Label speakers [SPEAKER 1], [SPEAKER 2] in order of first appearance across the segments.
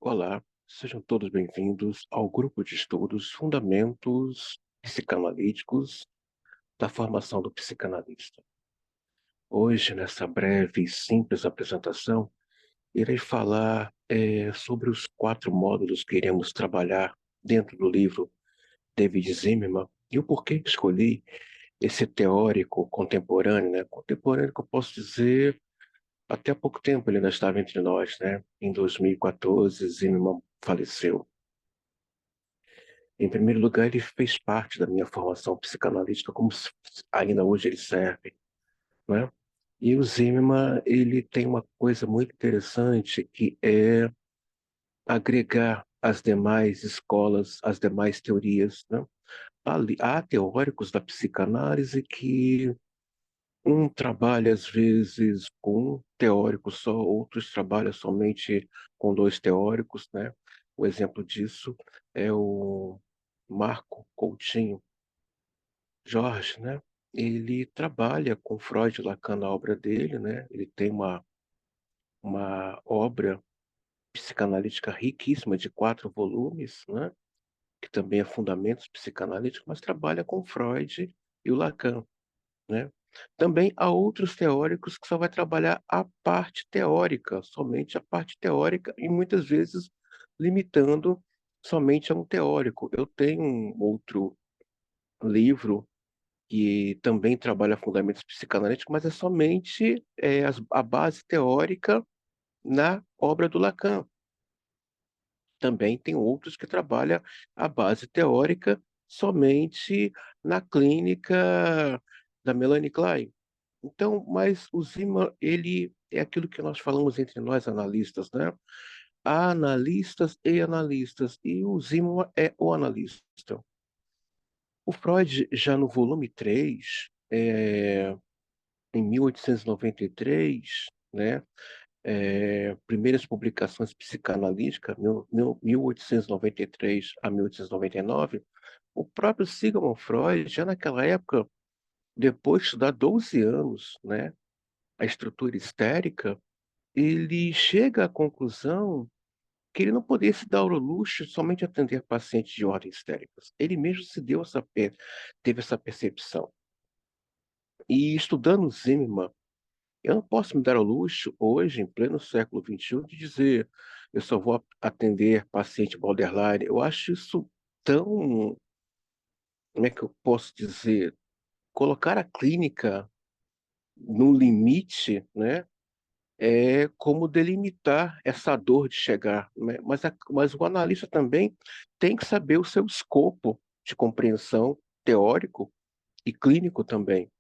[SPEAKER 1] Olá, sejam todos bem-vindos ao grupo de estudos Fundamentos Psicanalíticos da Formação do Psicanalista. Hoje, nessa breve e simples apresentação, irei falar sobre os 4 módulos que iremos trabalhar dentro do livro David Zimmerman e o porquê que escolhi esse teórico contemporâneo, né? Contemporâneo que eu posso dizer, até há pouco tempo ele ainda estava entre nós, né? Em 2014, Zimmerman faleceu. Em primeiro lugar, ele fez parte da minha formação psicanalítica, como ainda hoje ele serve, né? E o Zimmermann, ele tem uma coisa muito interessante, que é agregar as demais escolas, as demais teorias, né? Há teóricos da psicanálise que um trabalha, às vezes, com um teórico só, outros trabalham somente com 2 teóricos, né? O exemplo disso é o Marco Coutinho Jorge, né? Ele trabalha com Freud e Lacan na obra dele, né? Ele tem uma obra psicanalítica riquíssima de 4 volumes, né? Que também é Fundamentos Psicanalíticos, mas trabalha com Freud e o Lacan, né? Também há outros teóricos que só vai trabalhar a parte teórica, somente a parte teórica, e muitas vezes limitando somente a um teórico. Eu tenho um outro livro que também trabalha fundamentos psicanalíticos, mas é somente a base teórica na obra do Lacan. Também tem outros que trabalham a base teórica somente na clínica da Melanie Klein. Então, mas o Zimmer, ele é aquilo que nós falamos entre nós analistas, né? Há analistas e analistas, e o Zimmer é o analista. O Freud, já no volume 3, em 1893, né? Primeiras publicações psicanalíticas, 1893 a 1899, o próprio Sigmund Freud, já naquela época, depois de estudar 12 anos, né, a estrutura histérica, ele chega à conclusão que ele não poderia se dar ao luxo de somente atender pacientes de ordem histéricas. Ele mesmo teve essa percepção. E estudando Zimmermann, eu não posso me dar ao luxo, hoje, em pleno século XXI, de dizer eu só vou atender paciente borderline. Eu acho isso tão, como é que eu posso dizer, colocar a clínica no limite, né? É como delimitar essa dor de chegar, né? Mas o analista também tem que saber o seu escopo de compreensão teórico e clínico também.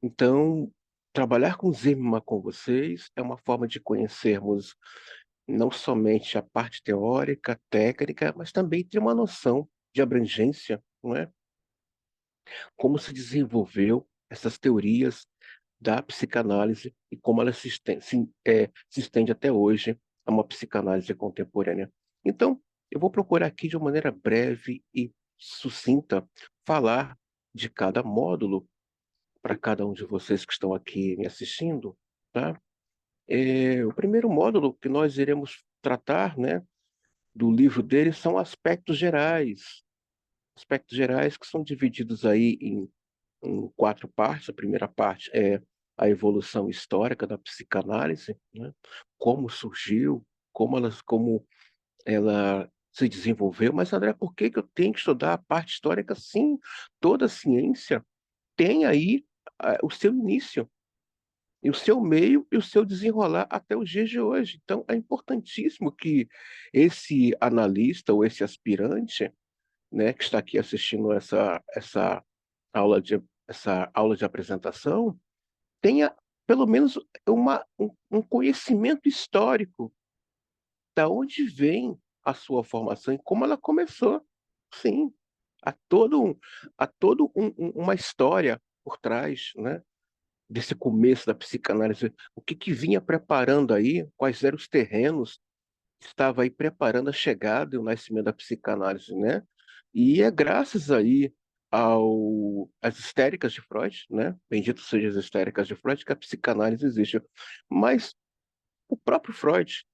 [SPEAKER 1] Então, trabalhar com Zimmermann com vocês é uma forma de conhecermos não somente a parte teórica, técnica, mas também ter uma noção de abrangência, não é? Como se desenvolveu essas teorias da psicanálise e como ela se estende até hoje a uma psicanálise contemporânea. Então, eu vou procurar aqui de uma maneira breve e sucinta falar de cada módulo para cada um de vocês que estão aqui me assistindo, tá? O primeiro módulo que nós iremos tratar, né, do livro dele são aspectos gerais que são divididos aí em 4 partes. A primeira parte é a evolução histórica da psicanálise, né? Como surgiu, como ela se desenvolveu. Mas, André, por que que eu tenho que estudar a parte histórica? Sim, toda ciência tem aí o seu início, e o seu meio e o seu desenrolar até os dias de hoje. Então, é importantíssimo que esse analista ou esse aspirante, né, que está aqui assistindo essa aula de apresentação, tenha pelo menos um conhecimento histórico da onde vem a sua formação e como ela começou. Sim, há uma história por trás, né, desse começo da psicanálise. O que que vinha preparando aí, quais eram os terrenos que estava aí preparando a chegada e o nascimento da psicanálise, né? E é graças aí às histéricas de Freud, né? Bendito sejam as histéricas de Freud, que a psicanálise existe. Mas o próprio Freud,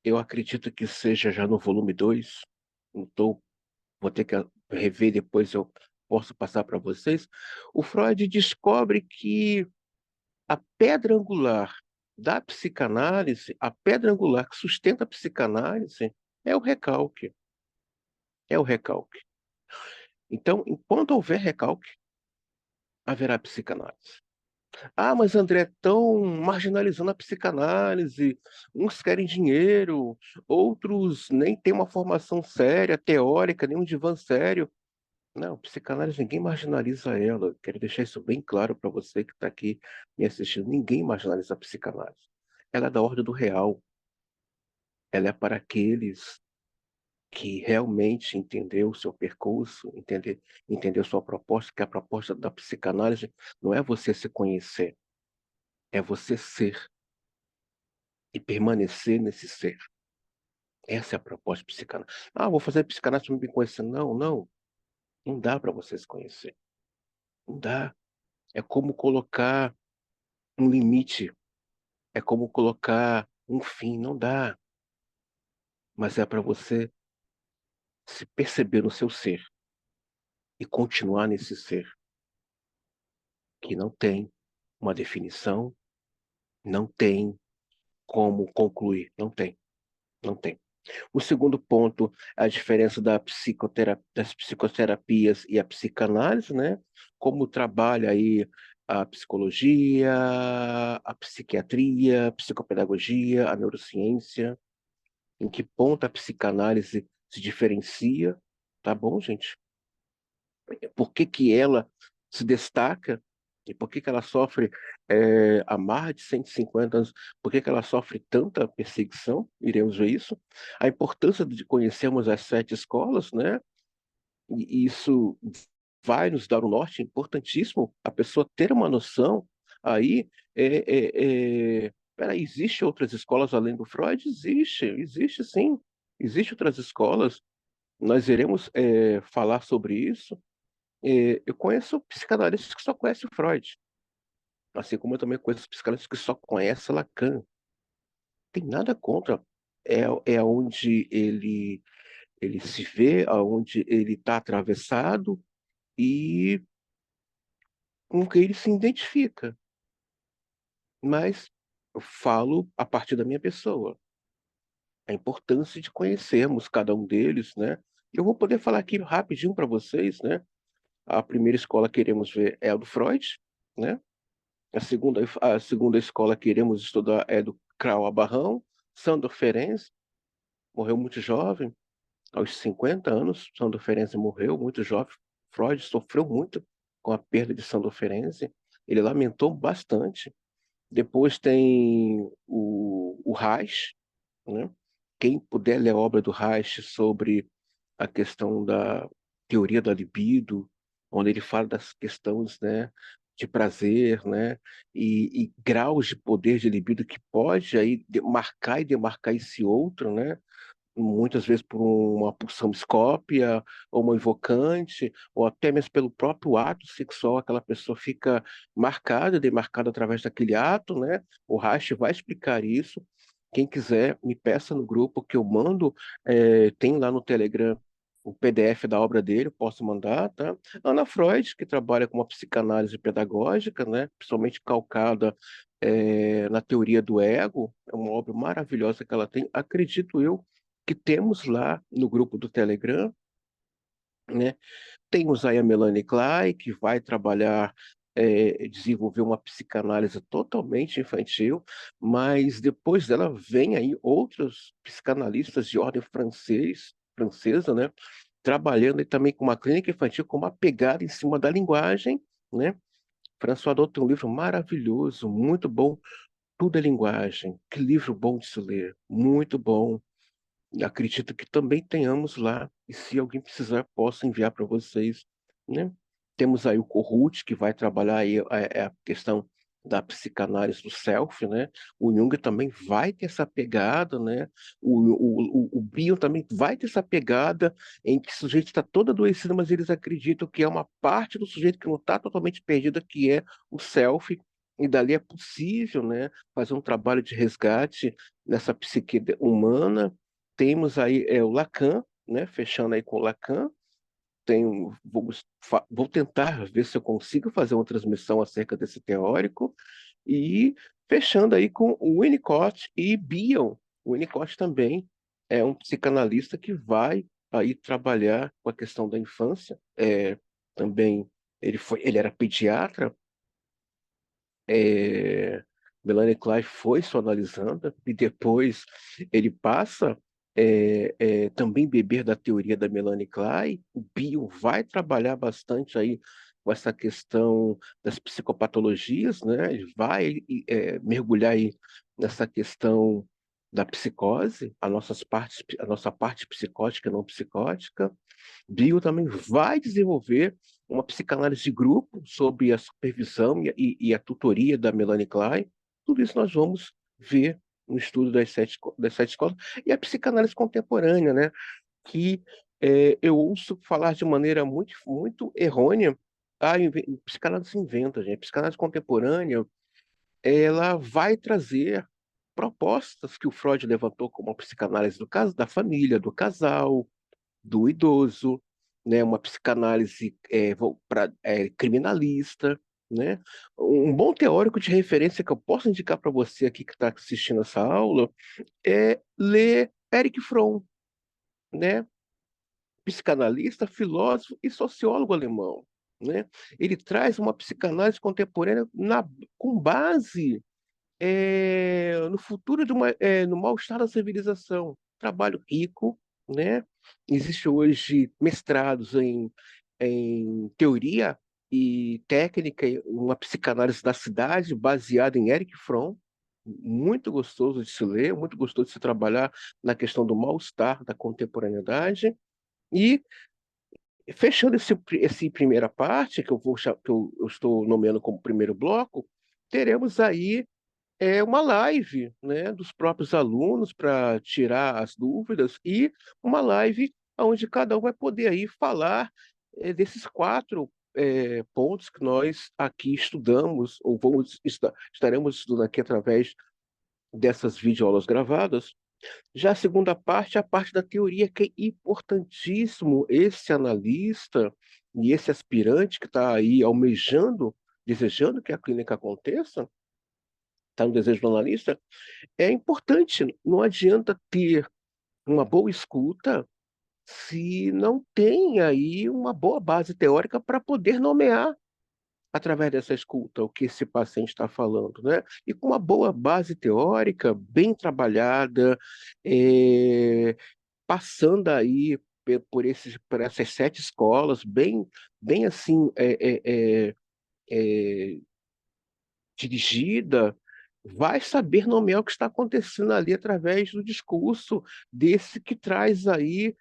[SPEAKER 1] Eu acredito que seja já no volume 2. Então, vou ter que rever depois, eu posso passar para vocês. O Freud descobre que a pedra angular da psicanálise, a pedra angular que sustenta a psicanálise, é o recalque. É o recalque. Então, enquanto houver recalque, haverá psicanálise. Ah, mas André, estão marginalizando a psicanálise. Uns querem dinheiro, outros nem têm uma formação séria, teórica, nem um divã sério. Não, psicanálise, ninguém marginaliza ela. Quero deixar isso bem claro para você que está aqui me assistindo. Ninguém marginaliza a psicanálise. Ela é da ordem do real. Ela é para aqueles que realmente entendeu o seu percurso, entendeu sua proposta, que a proposta da psicanálise não é você se conhecer, é você ser e permanecer nesse ser. Essa é a proposta de psicanálise. Ah, vou fazer psicanálise para me conhecer. Não, não. Não dá para você se conhecer. Não dá. É como colocar um limite. É como colocar um fim. Não dá. Mas é para você se perceber no seu ser e continuar nesse ser, que não tem uma definição, não tem como concluir. Não tem. Não tem. O segundo ponto, a diferença das psicoterapias e a psicanálise, né? Como trabalha aí a psicologia, a psiquiatria, a psicopedagogia, a neurociência, em que ponto a psicanálise se diferencia, tá bom, gente? Por que que ela se destaca e por que que ela sofre há mais de 150 anos, por que que ela sofre tanta perseguição? Iremos ver isso. A importância de conhecermos as 7 escolas, né? E isso vai nos dar um norte importantíssimo, a pessoa ter uma noção aí, peraí, existe outras escolas além do Freud? Existe sim, existe outras escolas, nós iremos falar sobre isso. Eu conheço psicanalistas que só conhecem o Freud, assim como eu também conheço psicanalistas que só conhecem Lacan. Tem nada contra. É onde ele se vê, aonde ele está atravessado e com que ele se identifica. Mas eu falo a partir da minha pessoa. A importância de conhecermos cada um deles, né? Eu vou poder falar aqui rapidinho para vocês, né? A primeira escola que iremos ver é a do Freud, né? A segunda escola que iremos estudar é do Krauss Abarrão. Sandor Ferenczi morreu muito jovem, aos 50 anos. Sandor Ferenczi morreu muito jovem. Freud sofreu muito com a perda de Sandor Ferenczi. Ele lamentou bastante. Depois tem o Reich, né? Quem puder ler a obra do Reich sobre a questão da teoria da libido, onde ele fala das questões, né, de prazer, né, e graus de poder de libido que pode aí marcar e demarcar esse outro, né, muitas vezes por uma pulsão escópia, ou uma invocante, ou até mesmo pelo próprio ato sexual, aquela pessoa fica marcada, demarcada através daquele ato, né? O Reich vai explicar isso. Quem quiser, me peça no grupo que eu mando, tem lá no Telegram o PDF da obra dele, eu posso mandar, tá? Ana Freud, que trabalha com uma psicanálise pedagógica, né? Principalmente calcada na teoria do ego, é uma obra maravilhosa que ela tem, acredito eu, que temos lá no grupo do Telegram, né? Temos aí a Melanie Klein, que vai trabalhar, desenvolver uma psicanálise totalmente infantil, mas depois dela vem aí outros psicanalistas de ordem francesa, né? Trabalhando aí também com uma clínica infantil, com uma pegada em cima da linguagem, né? François Dot tem um livro maravilhoso, muito bom, Tudo é Linguagem. Que livro bom de se ler, muito bom. Acredito que também tenhamos lá, e se alguém precisar, posso enviar para vocês, né? Temos aí o Corrute, que vai trabalhar aí a questão da psicanálise do self, né? O Jung também vai ter essa pegada, né? O Bion também vai ter essa pegada em que o sujeito está todo adoecido, mas eles acreditam que é uma parte do sujeito que não está totalmente perdida, que é o self, e dali é possível, né, fazer um trabalho de resgate nessa psique humana. Temos aí o Lacan, né, fechando aí com o Lacan. Vou tentar ver se eu consigo fazer uma transmissão acerca desse teórico, e fechando aí com o Winnicott e Bion. O Winnicott também é um psicanalista que vai aí trabalhar com a questão da infância. Também ele era pediatra. é, Melanie Klein foi sua analisanda, e depois ele passa também beber da teoria da Melanie Klein. O Bion vai trabalhar bastante aí com essa questão das psicopatologias, né? Ele vai mergulhar aí nessa questão da psicose, a nossa parte psicótica e não psicótica. Bill também vai desenvolver uma psicanálise de grupo sob a supervisão e a tutoria da Melanie Klein. Tudo isso nós vamos ver no estudo das sete escolas. E a psicanálise contemporânea, né? Que eu ouço falar de maneira muito, muito errônea. Psicanálise se inventa, gente. Psicanálise contemporânea, ela vai trazer propostas que o Freud levantou como a psicanálise do caso, da família, do casal, do idoso, né? Uma psicanálise criminalista, né? Um bom teórico de referência que eu posso indicar para você aqui que está assistindo essa aula é ler Erich Fromm, né? Psicanalista, filósofo e sociólogo alemão, né? Ele traz uma psicanálise contemporânea com base no futuro no mal-estar da civilização. Trabalho rico, né? Existe hoje mestrados em teoria e técnica, uma psicanálise da cidade baseada em Erich Fromm, muito gostoso de se ler, muito gostoso de se trabalhar na questão do mal-estar da contemporaneidade. E fechando esse primeira parte, que eu estou nomeando como primeiro bloco, teremos aí uma live, né, dos próprios alunos para tirar as dúvidas, e uma live onde cada um vai poder aí falar desses quatro pontos que nós aqui estudamos, ou estaremos estudando aqui através dessas videoaulas gravadas. Já a segunda parte é a parte da teoria, que é importantíssimo esse analista e esse aspirante que está aí almejando, desejando que a clínica aconteça, está no desejo do analista. É importante, não adianta ter uma boa escuta se não tem aí uma boa base teórica para poder nomear, através dessa escuta, o que esse paciente está falando, né? E com uma boa base teórica, bem trabalhada, é, passando aí por essas sete escolas, bem assim, é, dirigida, vai saber nomear o que está acontecendo ali através do discurso desse que traz aí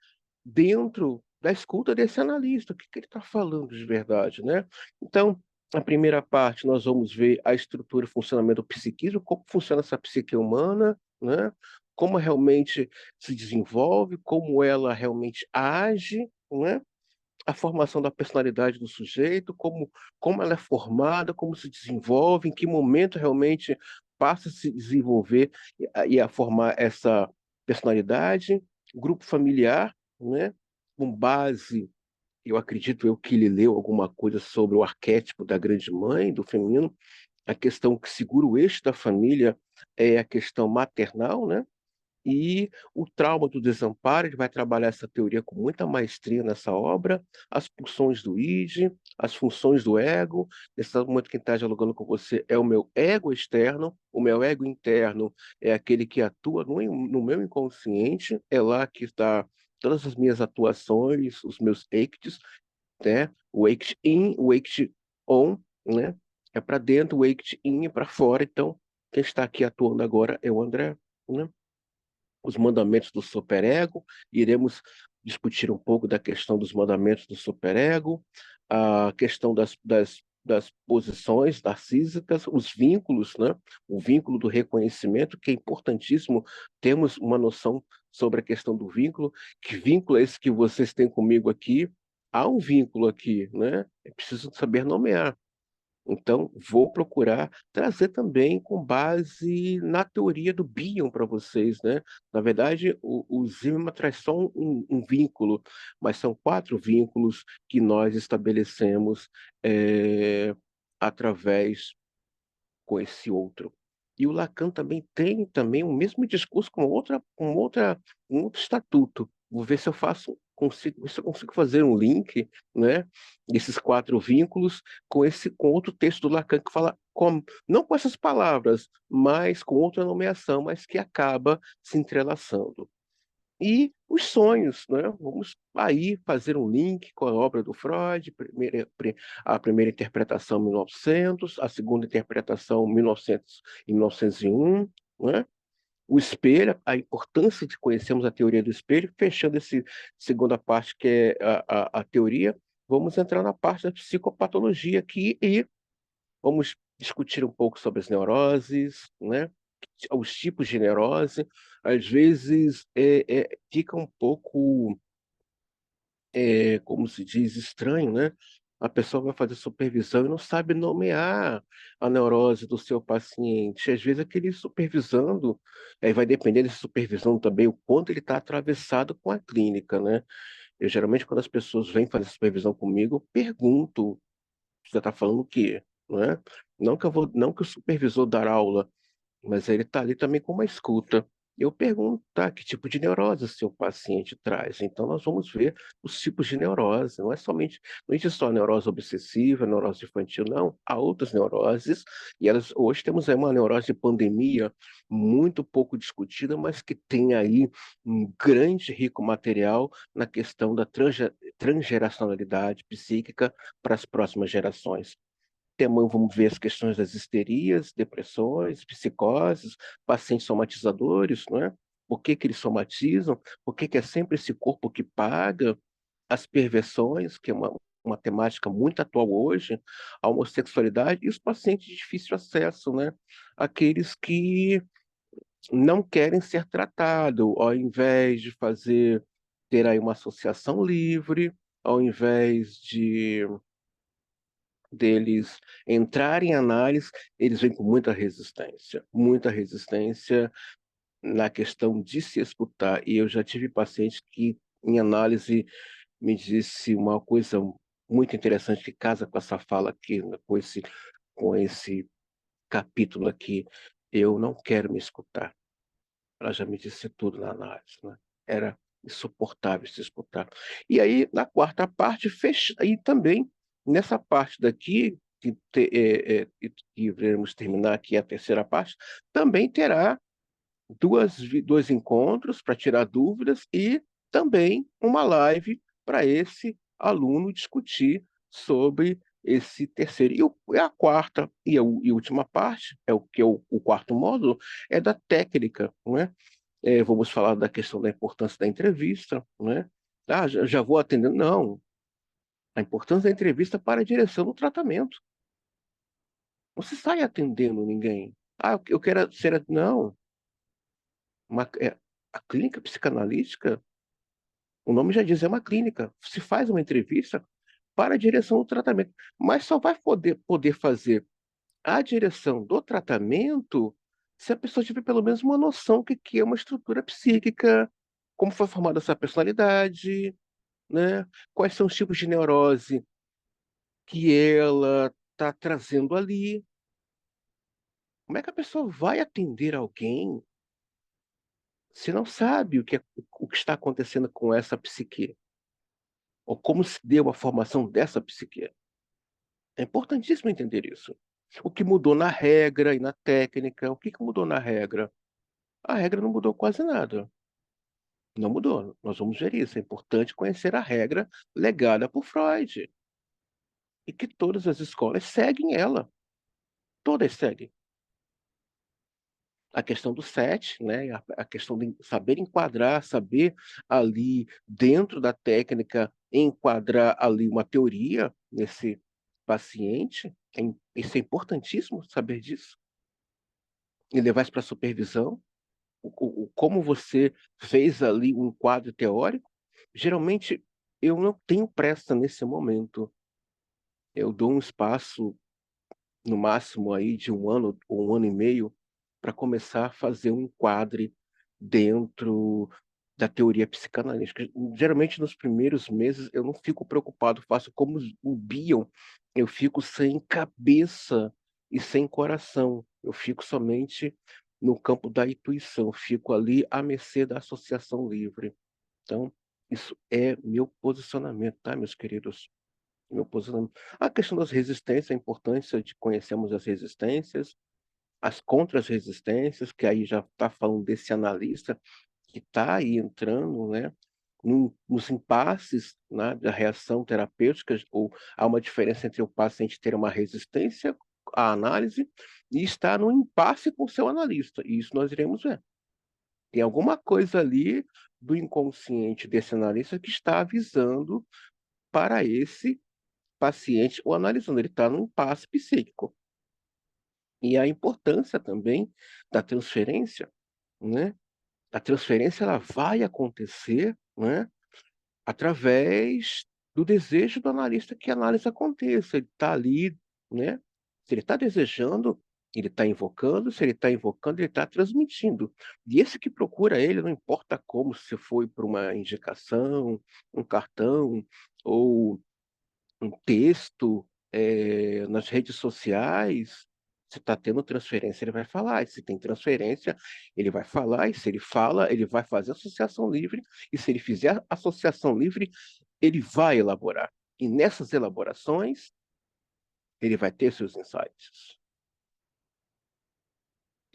[SPEAKER 1] dentro da escuta desse analista, o que ele está falando de verdade, né? Então, na primeira parte, nós vamos ver a estrutura e funcionamento do psiquismo, como funciona essa psique humana, né? Como realmente se desenvolve, como ela realmente age, né? A formação da personalidade do sujeito, como ela é formada, como se desenvolve, em que momento realmente passa a se desenvolver e a formar essa personalidade. Grupo familiar, né? Com base, eu acredito que ele leu alguma coisa sobre o arquétipo da grande mãe, do feminino. A questão que segura o eixo da família é a questão maternal, né? E o trauma do desamparo, ele vai trabalhar essa teoria com muita maestria nessa obra, as pulsões do id, as funções do ego. Nesse momento, quem está dialogando com você é o meu ego externo, o meu ego interno é aquele que atua no meu inconsciente, é lá que está todas as minhas atuações, os meus acts, né? O act in, o act on, né? É para dentro, o act in é para fora. Então, quem está aqui atuando agora é o André, né? Os mandamentos do superego, iremos discutir um pouco da questão dos mandamentos do superego, a questão das posições narcísicas, os vínculos, né? O vínculo do reconhecimento, que é importantíssimo, temos uma noção sobre a questão do vínculo. Que vínculo é esse que vocês têm comigo aqui? Há um vínculo aqui, né? É preciso saber nomear. Então, vou procurar trazer também com base na teoria do Bion para vocês, né? Na verdade, o Zimmermann traz só um vínculo, mas são 4 vínculos que nós estabelecemos é, através com esse outro. E o Lacan também tem também o mesmo discurso um outro estatuto. Vou ver se eu consigo fazer um link, né, desses 4 vínculos com outro texto do Lacan que fala não com essas palavras, mas com outra nomeação, mas que acaba se entrelaçando. E os sonhos, né? Vamos aí fazer um link com a obra do Freud, a primeira interpretação 1900, a segunda interpretação 1900 e 1901, né? O espelho, a importância de conhecermos a teoria do espelho, fechando essa segunda parte que é a teoria, vamos entrar na parte da psicopatologia aqui e vamos discutir um pouco sobre as neuroses, né? Os tipos de neurose. Às vezes fica um pouco, como se diz, estranho, né? A pessoa vai fazer supervisão e não sabe nomear a neurose do seu paciente. Às vezes, aquele supervisando, vai depender desse supervisão também, o quanto ele está atravessado com a clínica, né? Eu, geralmente, quando as pessoas vêm fazer supervisão comigo, eu pergunto: você está falando o quê? Não é? Não que o supervisor dar aula, mas ele está ali também com uma escuta. Eu pergunto, tá, que tipo de neurose o seu paciente traz? Então, nós vamos ver os tipos de neurose. Não existe só a neurose obsessiva, a neurose infantil, não. Há outras neuroses, e hoje temos aí uma neurose de pandemia muito pouco discutida, mas que tem aí um grande, rico material na questão da transgeracionalidade psíquica para as próximas gerações. Vamos ver as questões das histerias, depressões, psicoses, pacientes somatizadores, não é? Por que que eles somatizam? Por que que é sempre esse corpo que paga? As perversões, que é uma temática muito atual hoje, a homossexualidade e os pacientes de difícil acesso, né? Aqueles que não querem ser tratados, ao invés de ter aí uma associação livre, ao invés deles entrarem em análise, eles vêm com muita resistência na questão de se escutar. E eu já tive pacientes que, em análise, me disse uma coisa muito interessante que casa com essa fala aqui, né, com esse capítulo aqui. Eu não quero me escutar. Ela já me disse tudo na análise, né? Era insuportável se escutar. E aí, na quarta parte, e também nessa parte daqui, que iremos terminar aqui a terceira parte, também terá dois encontros para tirar dúvidas e também uma live para esse aluno discutir sobre esse terceiro. E a quarta e última parte, é o que é o quarto módulo, é da técnica, não é? Vamos falar da questão da importância da entrevista, né? Ah, já vou atendendo. Não, a importância da entrevista para a direção do tratamento. Não se sai atendendo ninguém. Ah, eu quero ser. Não, a clínica psicanalítica, o nome já diz, é uma clínica. Se faz uma entrevista para a direção do tratamento, mas só vai poder fazer a direção do tratamento se a pessoa tiver pelo menos uma noção do que é uma estrutura psíquica, como foi formada essa personalidade, né? Quais são os tipos de neurose que ela está trazendo ali. Como é que a pessoa vai atender alguém se não sabe o que está acontecendo com essa psique? Ou como se deu a formação dessa psique? É importantíssimo entender isso. O que mudou na regra e na técnica? O que mudou na regra? A regra não mudou quase nada. Não mudou. Nós vamos ver isso. É importante conhecer a regra legada por Freud. E que todas as escolas seguem ela. Todas seguem. A questão do set, né? A questão de saber enquadrar, saber ali, dentro da técnica, enquadrar ali uma teoria nesse paciente. Isso é importantíssimo, saber disso. E levar isso para a supervisão. Como você fez ali um quadro teórico. Geralmente, eu não tenho pressa nesse momento. Eu dou um espaço no máximo aí de 1 ano ou 1 ano e meio, para começar a fazer um enquadre dentro da teoria psicanalítica. Geralmente, nos primeiros meses, eu não fico preocupado, faço como o Bion, eu fico sem cabeça e sem coração, eu fico somente no campo da intuição, fico ali à mercê da associação livre. Então, isso é meu posicionamento, tá, meus queridos? Meu posicionamento. A questão das resistências, a importância de conhecermos as resistências, as contra-resistências, que aí já está falando desse analista que está aí entrando, né, nos impasses, né, da reação terapêutica, ou há uma diferença entre o paciente ter uma resistência à análise e estar no impasse com o seu analista, e isso nós iremos ver. Tem alguma coisa ali do inconsciente desse analista que está avisando para esse paciente ou analisando, ele está num impasse psíquico. E a importância também da transferência, né? A transferência ela vai acontecer, né, através do desejo do analista que a análise aconteça. Ele está ali, né? Se ele está desejando, ele está invocando, se ele está invocando, ele está transmitindo. E esse que procura ele, não importa como, se foi por uma indicação, um cartão, ou um texto, nas redes sociais, se está tendo transferência, ele vai falar. E se tem transferência, ele vai falar. E se ele fala, ele vai fazer associação livre. E se ele fizer associação livre, ele vai elaborar. E nessas elaborações, ele vai ter seus insights.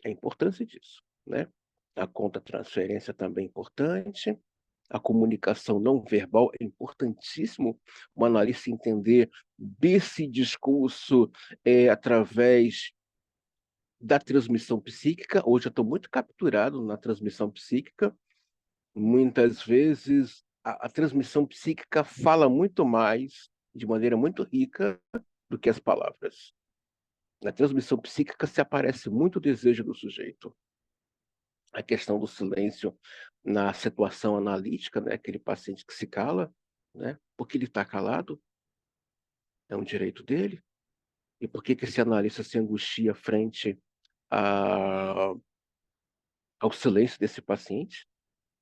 [SPEAKER 1] É a importância disso, né? A contra-transferência também é importante. A comunicação não verbal é importantíssimo, o analista entender desse discurso através da transmissão psíquica. Hoje eu estou muito capturado na transmissão psíquica. Muitas vezes a transmissão psíquica fala muito mais, de maneira muito rica, do que as palavras. Na transmissão psíquica se aparece muito o desejo do sujeito. A questão do silêncio na situação analítica, né? Aquele paciente que se cala, né? Porque ele está calado, é um direito dele. E por que que esse analista se angustia frente a, ao silêncio desse paciente?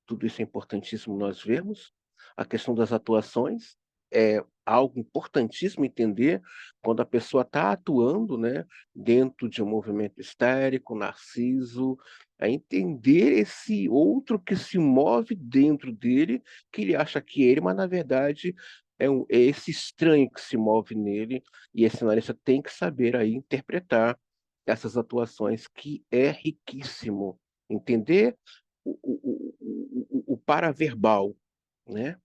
[SPEAKER 1] Tudo isso é importantíssimo nós vermos. A questão das atuações é algo importantíssimo entender quando a pessoa está atuando, né, dentro de um movimento histérico, narciso, é entender esse outro que se move dentro dele, que ele acha que é ele, mas na verdade é esse estranho que se move nele, e esse analista tem que saber aí interpretar essas atuações, que é riquíssimo. Entender o paraverbal, né?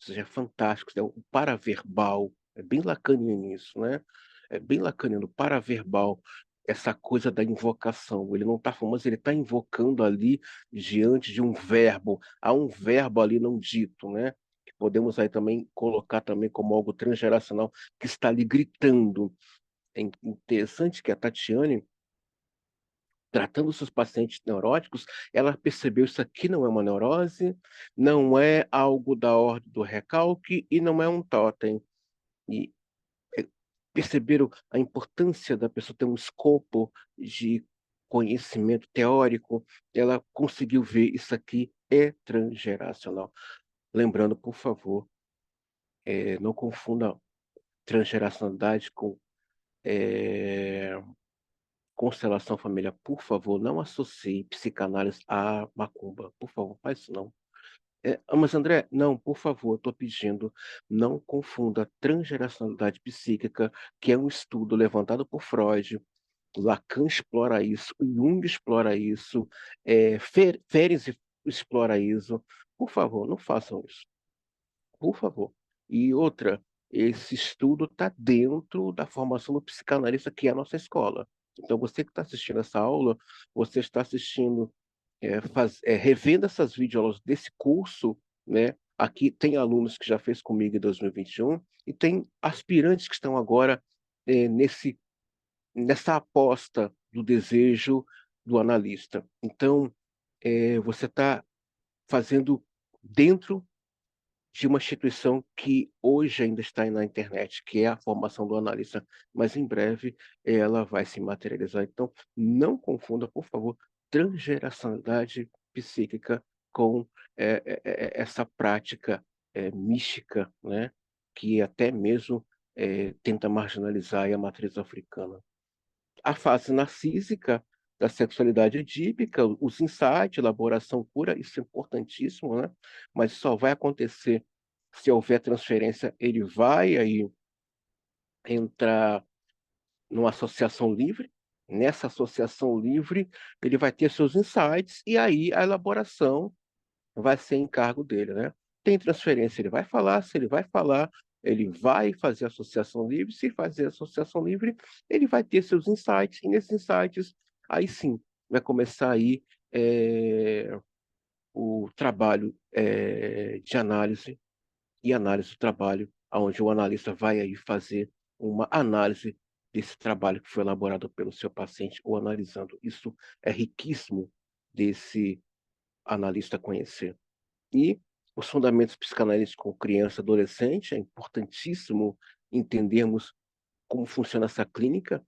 [SPEAKER 1] Isso já é fantástico, né? O paraverbal, é bem lacaniano isso, né? É bem lacaniano, o paraverbal, essa coisa da invocação. Ele não está famoso, ele está invocando ali diante de um verbo. Há um verbo ali não dito, né? Que podemos aí também colocar também como algo transgeracional, que está ali gritando. É interessante que a Tatiane, tratando seus pacientes neuróticos, ela percebeu isso aqui não é uma neurose, não é algo da ordem do recalque e não é um totem. E eh, perceberam a importância da pessoa ter um escopo de conhecimento teórico, ela conseguiu ver isso aqui é transgeracional. Lembrando, por favor, não confunda transgeracionalidade com eh, constelação familiar. Por favor, não associe psicanálise à macumba. Por favor, faz isso não. Mas André, não, por favor, estou pedindo, não confunda transgeracionalidade psíquica, que é um estudo levantado por Freud. Lacan explora isso, Jung explora isso, Ferenczi explora isso. Por favor, não façam isso. Por favor. E outra, esse estudo está dentro da formação do psicanalista, que é a nossa escola. Então, você que está assistindo essa aula, você está assistindo, revendo essas videoaulas desse curso, né? Aqui tem alunos que já fez comigo em 2021 e tem aspirantes que estão agora nessa aposta do desejo do analista. Então, você está fazendo dentro de uma instituição que hoje ainda está na internet, que é a formação do analista, mas em breve ela vai se materializar. Então, não confunda, por favor, transgeracionalidade psíquica com essa prática mística, né, que até mesmo tenta marginalizar a matriz africana. A fase narcísica da sexualidade edípica, os insights, elaboração pura, isso é importantíssimo, né? Mas só vai acontecer se houver transferência, ele vai aí entrar numa associação livre. Nessa associação livre, ele vai ter seus insights e aí a elaboração vai ser encargo dele, né? Tem transferência, ele vai falar, se ele vai falar, ele vai fazer associação livre, se fazer associação livre, ele vai ter seus insights, e nesses insights, aí sim, vai começar aí o trabalho de análise e análise do trabalho, onde o analista vai aí fazer uma análise desse trabalho que foi elaborado pelo seu paciente ou analisando. Isso é riquíssimo desse analista conhecer. E os fundamentos psicanalíticos com criança e adolescente, é importantíssimo entendermos como funciona essa clínica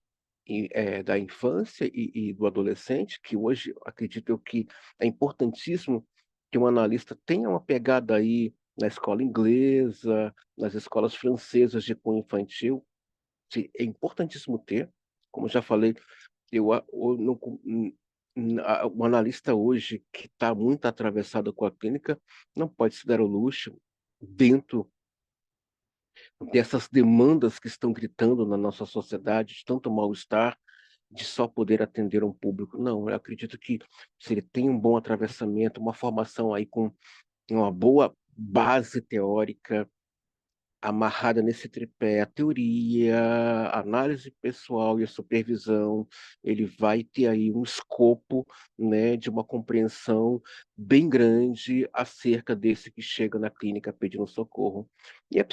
[SPEAKER 1] da infância e do adolescente, que hoje acredito eu que é importantíssimo que um analista tenha uma pegada aí na escola inglesa, nas escolas francesas de cunho infantil, é importantíssimo ter, como já falei, eu não, o analista hoje que está muito atravessado com a clínica não pode se dar o luxo, dentro dessas demandas que estão gritando na nossa sociedade, de tanto mal-estar, de só poder atender um público. Não, eu acredito que se ele tem um bom atravessamento, uma formação aí com uma boa base teórica, amarrada nesse tripé, a teoria, a análise pessoal e a supervisão, ele vai ter aí um escopo, né, de uma compreensão bem grande acerca desse que chega na clínica pedindo socorro. E a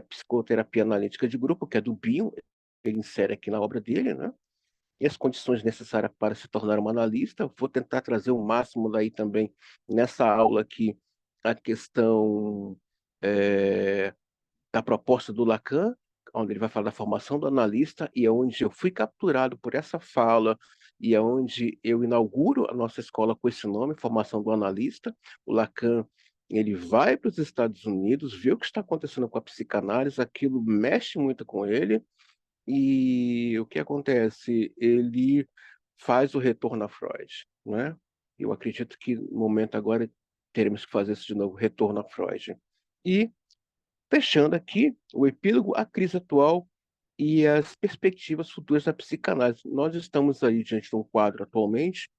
[SPEAKER 1] psicoterapia analítica de grupo, que é do Bion, ele insere aqui na obra dele, né? E as condições necessárias para se tornar um analista. Vou tentar trazer o máximo daí também nessa aula aqui, a questão é, da proposta do Lacan, onde ele vai falar da formação do analista, e é onde eu fui capturado por essa fala, e é onde eu inauguro a nossa escola com esse nome, Formação do Analista. O Lacan, ele vai para os Estados Unidos, vê o que está acontecendo com a psicanálise, aquilo mexe muito com ele, e o que acontece? Ele faz o retorno a Freud, né? Eu acredito que no momento agora teremos que fazer isso de novo, retorno a Freud. E fechando aqui o epílogo, a crise atual e as perspectivas futuras da psicanálise. Nós estamos aí diante de um quadro atualmente,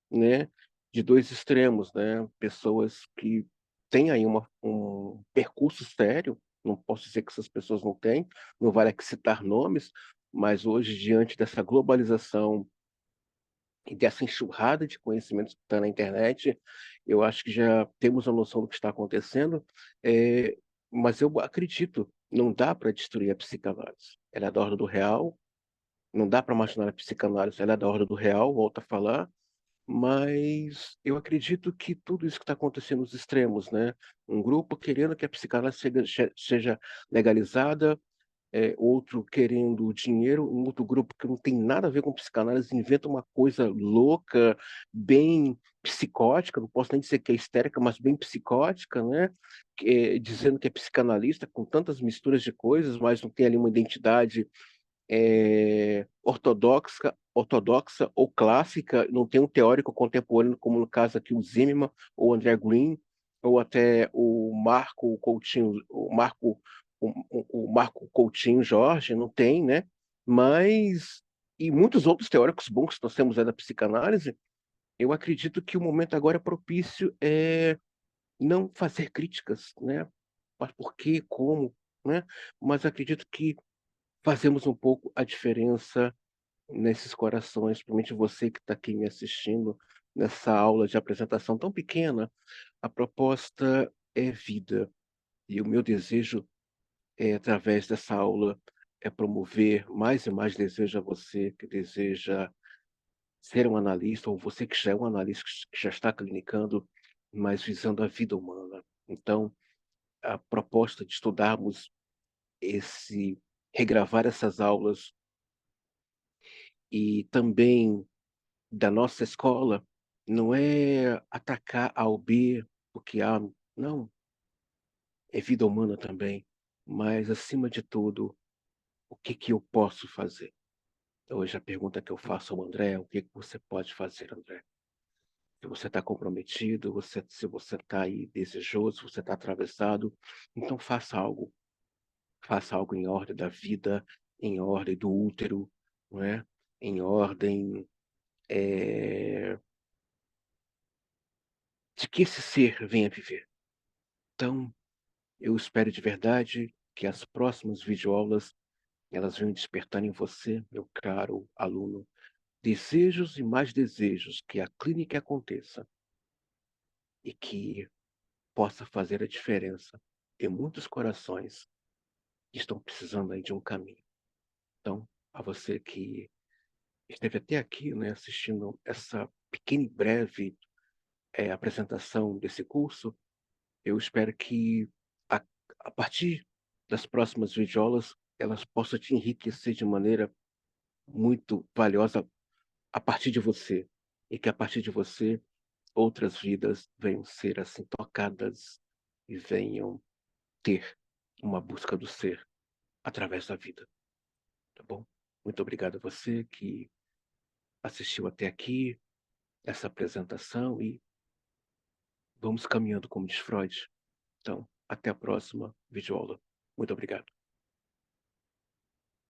[SPEAKER 1] né, de dois extremos, né, pessoas que têm aí um percurso sério, não posso dizer que essas pessoas não têm, não vale aqui citar nomes, mas hoje, diante dessa globalização e dessa enxurrada de conhecimentos que está na internet, eu acho que já temos a noção do que está acontecendo, mas eu acredito, não dá para destruir a psicanálise. Ela é da ordem do real, não dá para marginar a psicanálise, ela é da ordem do real, volto a falar, mas eu acredito que tudo isso que está acontecendo nos extremos, né? Um grupo querendo que a psicanálise seja legalizada, outro querendo dinheiro, um outro grupo que não tem nada a ver com psicanálise inventa uma coisa louca, bem psicótica, não posso nem dizer que é histérica, mas bem psicótica, né? Dizendo que é psicanalista, com tantas misturas de coisas, mas não tem ali uma identidade ortodoxa ou clássica, não tem um teórico contemporâneo, como no caso aqui o Zimmermann, ou o André Green, ou até o Marco Coutinho, o Marco Coutinho Jorge, não tem, né? Mas, e muitos outros teóricos bons que nós temos aí da psicanálise, eu acredito que o momento agora é propício não fazer críticas, né? Mas por quê, como, né? Mas acredito que fazemos um pouco a diferença nesses corações, principalmente você que está aqui me assistindo nessa aula de apresentação tão pequena. A proposta é vida, e o meu desejo através dessa aula, é promover mais e mais desejo a você que deseja ser um analista, ou você que já é um analista, que já está clinicando, mas visando a vida humana. Então, a proposta de estudarmos regravar essas aulas e também da nossa escola, não é atacar A ou B, porque A não, é vida humana também, mas acima de tudo, o que que eu posso fazer? Hoje a pergunta que eu faço ao André é: "O que que você pode fazer, André?". Se você está comprometido, se você está aí desejoso, se você está atravessado, então faça algo em ordem da vida, em ordem do útero, não é, em ordem, eh, de que esse ser venha viver. Então, eu espero de verdade que as próximas videoaulas, elas venham despertar em você, meu caro aluno, desejos e mais desejos, que a clínica aconteça e que possa fazer a diferença em muitos corações que estão precisando aí de um caminho. Então, a você que esteve até aqui, né, assistindo essa pequena e breve, apresentação desse curso, eu espero que a a partir das próximas videoaulas, elas possam te enriquecer de maneira muito valiosa a partir de você, e que a partir de você outras vidas venham ser, assim, tocadas e venham ter uma busca do ser através da vida, tá bom? Muito obrigado a você que assistiu até aqui essa apresentação e vamos caminhando como diz Freud. Então, até a próxima videoaula. Muito obrigado.